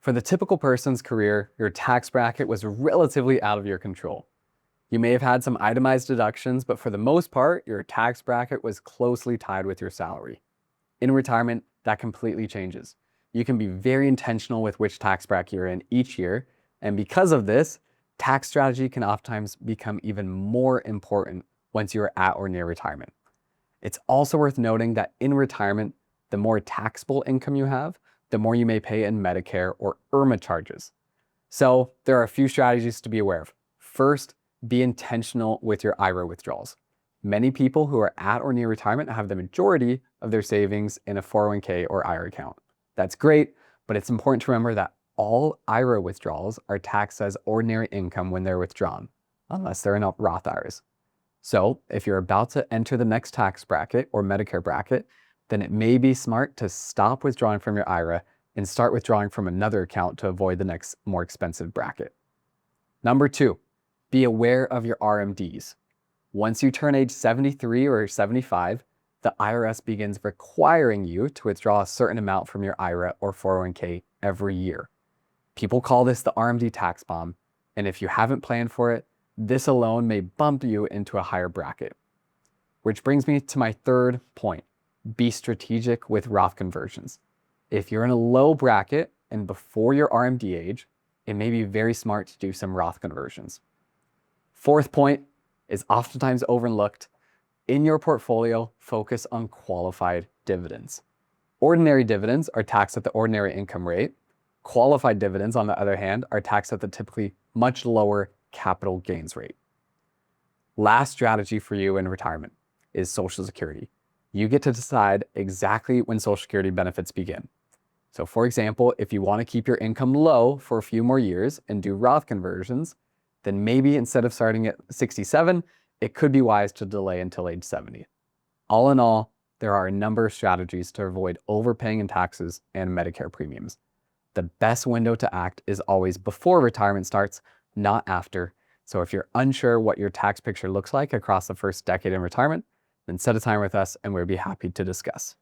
For the typical person's career, your tax bracket was relatively out of your control. You may have had some itemized deductions, but for the most part, your tax bracket was closely tied with your salary. In retirement, that completely changes. You can be very intentional with which tax bracket you're in each year, and because of this, tax strategy can oftentimes become even more important once you are at or near retirement. It's also worth noting that in retirement, the more taxable income you have, the more you may pay in Medicare or IRMA charges. So there are a few strategies to be aware of. First, be intentional with your IRA withdrawals. Many people who are at or near retirement have the majority of their savings in a 401k or IRA account. That's great, but it's important to remember that all IRA withdrawals are taxed as ordinary income when they're withdrawn, unless they're in Roth IRAs. So if you're about to enter the next tax bracket or Medicare bracket, then it may be smart to stop withdrawing from your IRA and start withdrawing from another account to avoid the next more expensive bracket. Number 2, be aware of your RMDs. Once you turn age 73 or 75, the IRS begins requiring you to withdraw a certain amount from your IRA or 401k every year. People call this the RMD tax bomb, and if you haven't planned for it, this alone may bump you into a higher bracket. Which brings me to my third point. Be strategic with Roth conversions. If you're in a low bracket and before your RMD age, it may be very smart to do some Roth conversions. Fourth point is oftentimes overlooked. In your portfolio, focus on qualified dividends. Ordinary dividends are taxed at the ordinary income rate. Qualified dividends, on the other hand, are taxed at the typically much lower capital gains rate. Last strategy for you in retirement is Social Security. You get to decide exactly when Social Security benefits begin. So for example, if you want to keep your income low for a few more years and do Roth conversions, then maybe instead of starting at 67, it could be wise to delay until age 70. All in all, there are a number of strategies to avoid overpaying in taxes and Medicare premiums. The best window to act is always before retirement starts, not after. So if you're unsure what your tax picture looks like across the first decade in retirement, then set a time with us and we'll be happy to discuss.